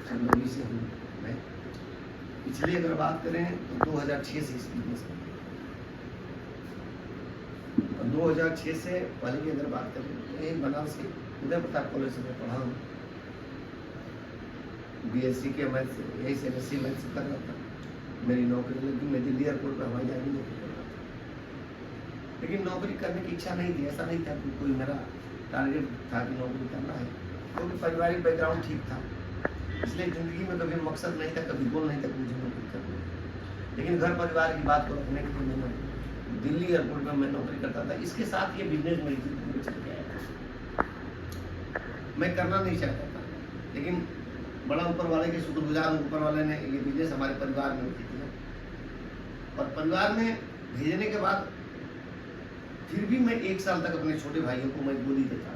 चंदौली से हूँ मैं। पिछले अगर बात करें तो 2006 से इस बिजनेस में, और 2006 से पहले की अगर बात करें तो यही बनारस के उदय प्रताप कॉलेज से मैं पढ़ा हूँ। BSc के मैथ से, यही से MSc मैथ से कर रहा था। मेरी नौकरी लगी, मैं दिल्ली एयरपोर्ट पर हवाई जहाज में नौकरी कर रहा था, लेकिन नौकरी करने की इच्छा नहीं थी। ऐसा नहीं था कि कोई मेरा टारगेट था कि नौकरी करना है, क्योंकि पारिवारिक बैकग्राउंड ठीक था, इसलिए ज़िंदगी में कभी मकसद नहीं था, कभी गोल नहीं था कि मुझे नौकरी करनी है। लेकिन घर परिवार की बात को रखने के लिए मैंने दिल्ली एयरपोर्ट में मैं नौकरी करता था। इसके साथ ये बिजनेस मेरी जिंदगी में चल गया। मैं करना नहीं चाहता था, लेकिन बड़ा ऊपर वाले के शुक्रगुजार हूँ, ऊपर वाले ने ये बिजनेस हमारे परिवार में भेज दिया। और परिवार में भेजने के बाद फिर भी मैं 1 साल तक अपने छोटे भाइयों को मैं गोली देता रहा।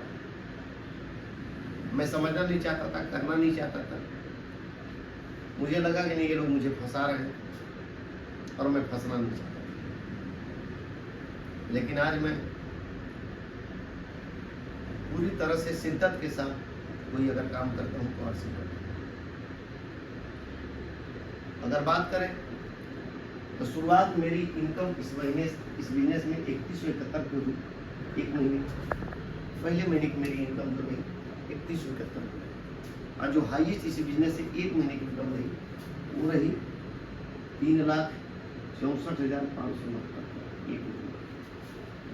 मैं समझना नहीं चाहता था, करना नहीं चाहता था। मुझे लगा कि नहीं, ये लोग मुझे फंसा रहे हैं और मैं फंसना नहीं चाहता। लेकिन आज मैं पूरी तरह से शिद्दत के साथ कोई अगर काम करता हूँ तो आज से करता हूँ। अगर बात करें तो शुरुआत मेरी इनकम इस बिजनेस में 3171 को हुई। एक महीने पहले महीने की मेरी इनकम तो रही 3171, और जो हाईएस्ट इस बिजनेस से एक महीने की इनकम रही वो रही 3,64,590 एक महीने।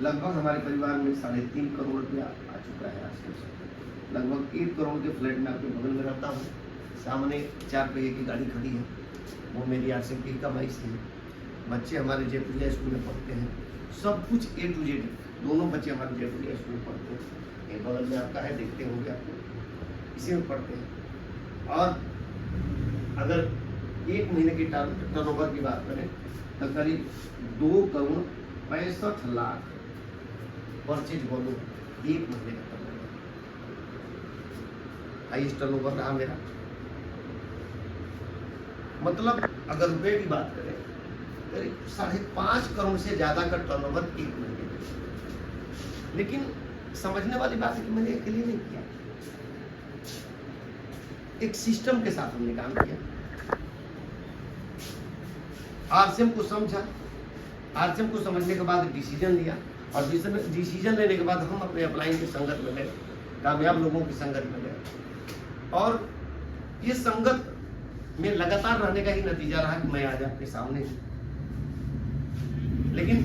लगभग हमारे परिवार में 3.5 करोड़ रुपया आ चुका है आज के। लगभग 1 करोड़ के फ्लैट में आपके बगल में रहता हूँ। सामने 4 पहिए की गाड़ी खड़ी है, वो मेरी आरसीएम की कमाई से है। बच्चे हमारे जयपुरिया स्कूल में पढ़ते हैं, सब कुछ A to Z। दोनों बच्चे हमारे जयपुरिया स्कूल में पढ़ते हैं, ये बगल में आपका है, देखते होंगे आपको, इसी में पढ़ते हैं। और अगर एक महीने की टर्नओवर की बात करें तो करीब 2 करोड़ 65 लाख परचेज वॉल्यूम एक महीने का टर्नओवर, हाईएस्ट टर्नओवर रहा मेरा। मतलब अगर रुपए की बात करें करीब 5.5 करोड़ से ज्यादा का टर्नओवर एक महीने में। लेकिन समझने वाली बात है कि मैंने अकेले नहीं किया, एक सिस्टम के साथ हमने काम किया। आरसीएम को समझा, आरसीएम को समझने के बाद डिसीजन लिया, और डिसीजन लेने के बाद हम अपने अपलाइन की संगत में गए, कामयाब लोगों की संगत में गए, और ये संगत में लगातार रहने का ही नतीजा रहा कि मैं आज आपके सामने हूं। लेकिन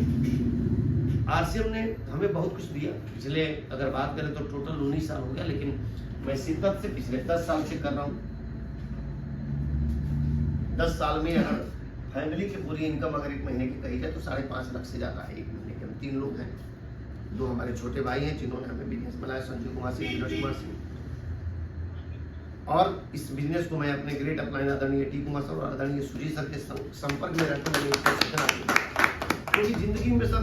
आरसीएम ने हमें बहुत कुछ दिया। पिछले अगर बात करें तो टोटल 19 साल हो गया, लेकिन मैं शिद्दत से पिछले 10 साल से कर रहा हूँ। 10 साल में अगर फैमिली की पूरी इनकम अगर एक महीने की कही जाए तो 5.5 लाख से ज्यादा है एक महीने के। हम 3 लोग हैं, 2 हमारे छोटे भाई हैं जिन्होंने हमें बिजनेस बनाया, संजू कुमार सिंह, नीरज कुमार सिंह। और इस बिजनेस को मैं अपने ग्रेट अपलाइन आदरणीय टी कुमार सर और आदरणीय सुजीत सर के संपर्क में रहकर मैंने इसको सीखना है। क्योंकि जिंदगी में सर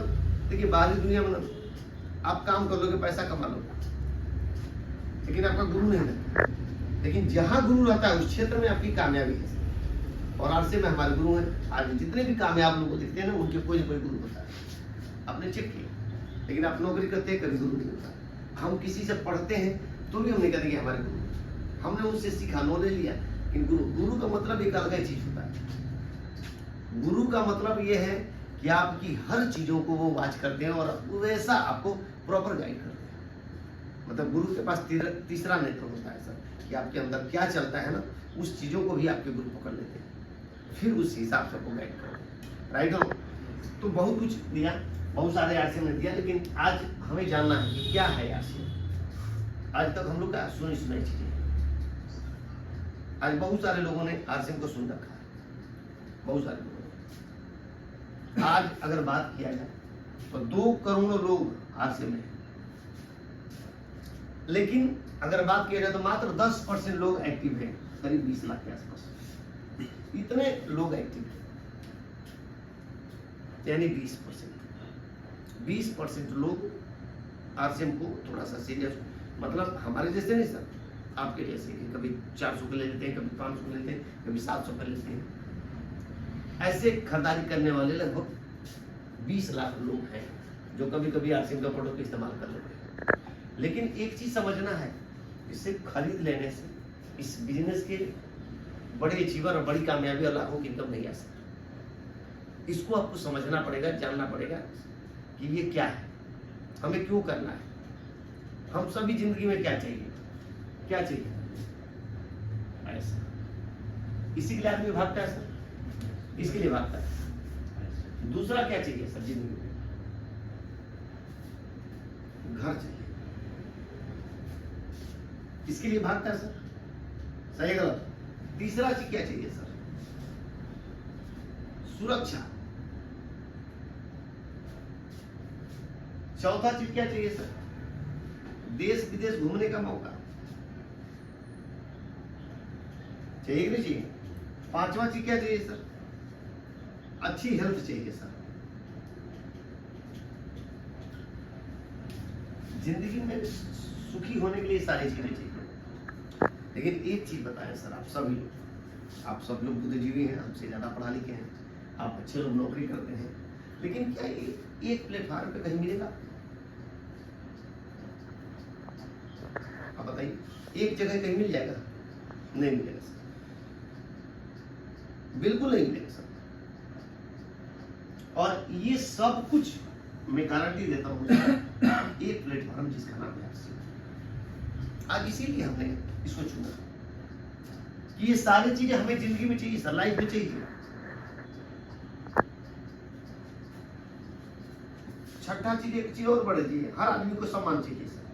देखिए, बाहरी दुनिया में आप काम कर लोगे, पैसा कमा लोगे, लेकिन आपका गुरु नहीं रहता। लेकिन जहां गुरु रहता है उस क्षेत्र में आपकी कामयाबी है। और आरसीएम में हमारे गुरु हैं। आज जितने भी कामयाब लोग दिखते हैं ना, उनके कोई ना कोई गुरु होता है। आपने चेक किया, लेकिन आप नौकरी करते हैं कभी गुरु नहीं होता। हम किसी से पढ़ते हैं तो भी हम नहीं कहते कि हमारे गुरु, हमने उनसे सीखा, नॉलेज लिया। लेकिन गुरु का मतलब एक अलग चीज होता है। गुरु का मतलब ये है कि आपकी हर चीजों को वो वाच करते हैं और वैसा आपको प्रॉपर गाइड करते हैं। मतलब गुरु के पास तीसरा नेत्र होता है सर, कि आपके अंदर क्या चलता है ना, उस चीजों को भी आपके गुरु पकड़ लेते हैं, फिर उस हिसाब से आपको गाइड करते हैं। राइट हो? तो बहुत कुछ दिया, बहुत सारे आरसीएम ने दिया, लेकिन आज हमें जानना है कि क्या है आरसीएम। आज तक हम लोग का सुनी चीजें, आज बहुत सारे लोगों ने आरसीएम को सुन रखा है, बहुत सारे लोगों ने। आज अगर बात किया जाए तो 2 करोड़ लोग आरसीएम में, लेकिन अगर बात किया जाए तो मात्र 10% लोग एक्टिव हैं, करीब 20 लाख के आसपास इतने लोग एक्टिव हैं। यानी 20% लोग आरसीएम को थोड़ा सा सीरियस, मतलब हमारे जैसे नहीं सर, आपके जैसे कि कभी 400 के ले लेते हैं, कभी 500 के लेते हैं, कभी 700 के लेते हैं। ऐसे खरीदारी करने वाले लगभग 20 लाख लोग हैं जो कभी कभी आरसीएम का प्रोडक्ट इस्तेमाल कर लेते हैं। लेकिन एक चीज समझना है, इसे खरीद लेने से, इस बिजनेस के बड़े अचीवर और बड़ी कामयाबी और लाखों की इनकम नहीं आ सकती। इसको आपको समझना पड़ेगा, जानना पड़ेगा कि ये क्या है, हमें क्यों करना है, हम सभी जिंदगी में क्या चाहिए, क्या चाहिए ऐसा। इसी के लिए आदमी भागता है सर, इसके लिए भागता है। दूसरा क्या चाहिए सर जिंदगी में? घर चाहिए, इसके लिए भागता है सर, सही गलत। तीसरा चीज क्या चाहिए सर? सुरक्षा। चौथा चीज क्या चाहिए सर? देश विदेश घूमने का मौका चाहिए कि नहीं चाहिए? पांचवा चीज क्या चाहिए सर? अच्छी हेल्थ चाहिए सर। जिंदगी में सुखी होने के लिए सारी चीजें चाहिए। लेकिन एक चीज बताएं सर, आप सभी लोग, आप सब लोग बुद्धिजीवी हैं, हमसे ज्यादा पढ़ा लिखे हैं, आप अच्छे लोग नौकरी करते हैं, लेकिन क्या एक प्लेटफॉर्म पे कहीं मिलेगा? आप बताइए, एक जगह कहीं मिल जाएगा? नहीं मिलेगा सर, बिल्कुल नहीं मिलेगा सर। और ये सब कुछ मैं गारंटी देता हूँ एक प्लेटफॉर्म जिसका नाम है आरसीएम। आज इसीलिए हमने इसको चुना कि ये सारी चीजें हमें जिंदगी में चाहिए सर, लाइफ में चाहिए। छठा चीज, एक चीज और बढ़ चाहिए, हर आदमी को सम्मान चाहिए सर,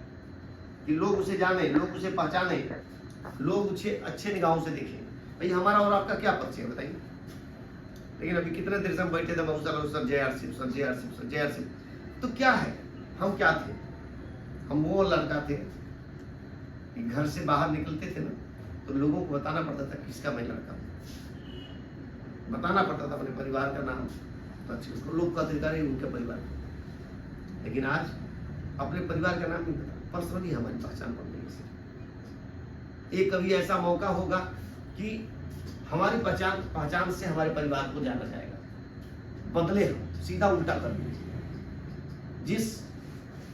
कि लोग उसे जाने, लोग उसे पहचाने, लोग उसे अच्छे निगाहों से देखें। भाई हमारा और आपका क्या परिचय है बताइए? लेकिन अभी कितने देर से हम बैठे थे, सर जय आरसीएम, सर जय आरसीएम, सर जय आरसीएम। तो क्या है, हम क्या थे? हम वो लड़का थे कि घर से बाहर निकलते थे ना, तो लोगों को बताना पड़ता था किसका मैं लड़का हूं, बताना पड़ता था अपने परिवार का नाम, तो अच्छे उसको लोग कहते थे उनके परिवार। लेकिन आज अपने परिवार का नाम नहीं पता, पर्सनली हमारी पहचान बन गई है। एक कभी ऐसा मौका होगा कि हमारी पहचान से हमारे परिवार को जाना जाएगा, बदले हम सीधा उल्टा कर देंगे। जिस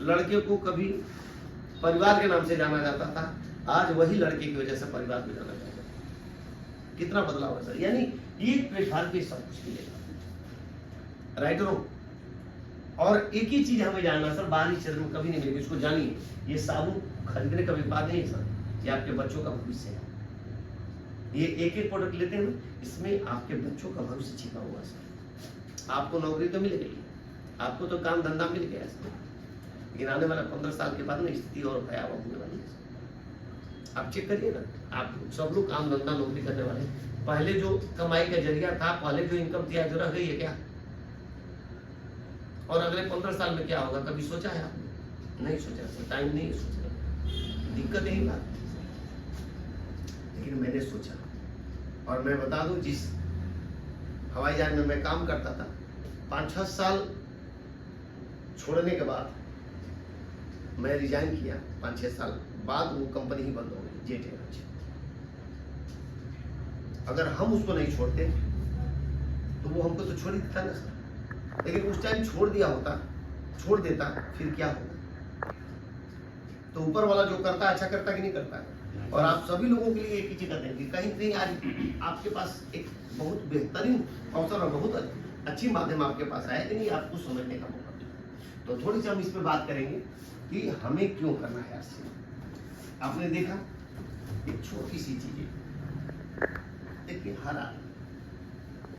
लड़के को कभी परिवार के नाम से जाना जाता था, आज वही लड़के की वजह से परिवार को जाना जाएगा। कितना बदलाव है सर। यानी एक प्लेटफॉर्म पे सब कुछ मिलेगा, राइट रो। और एक ही चीज हमें जानना सर, बाहरी क्षेत्र में कभी नहीं मिलेगी, इसको जानिए। ये साबुन खरीदने का व्यापार नहीं है सर, ये आपके बच्चों का भविष्य है। ये एक एक प्रोडक्ट लेते हैं, इसमें आपके बच्चों का भविष्य छिपा हुआ सर। आपको नौकरी तो मिल गई, आपको तो काम धंधा मिल गया सर, लेकिन आने वाला 15 साल के बाद ना स्थिति और भयावह होने वाली है। आप चेक करिए ना, आप सब लोग काम धंधा नौकरी करने वाले, पहले जो कमाई का जरिया था, पहले जो इनकम थी, आज रह गई है क्या? और अगले 15 साल में क्या होगा, कभी सोचा है आपने? नहीं सोचा सर, टाइम नहीं सोचा, दिक्कत यही बात। लेकिन मैंने सोचा, और मैं बता दूं, जिस हवाई जहाज में मैं काम करता था, 5-6 साल छोड़ने के बाद मैं रिजाइन किया, 5-6 साल बाद वो कंपनी ही बंद हो गई, जेट एयरवेज। अगर हम उसको नहीं छोड़ते तो वो हमको तो छोड़ ही देता ना सर। लेकिन उस टाइम छोड़ देता, फिर क्या होगा? तो ऊपर वाला जो करता है अच्छा करता कि नहीं करता है? और आप सभी लोगों के लिए एक ही चीज कहते हैं कि कहीं कहीं आज आपके पास एक बहुत बेहतरीन अवसर और बहुत अच्छी माध्यम आपके पास आया कि नहीं, आपको समझने का मौका। तो थोड़ी सी हम इस पे बात करेंगे कि हमें क्यों करना है आरसीएम। आपने देखा एक छोटी सी चीज है, देखिए हर आदमी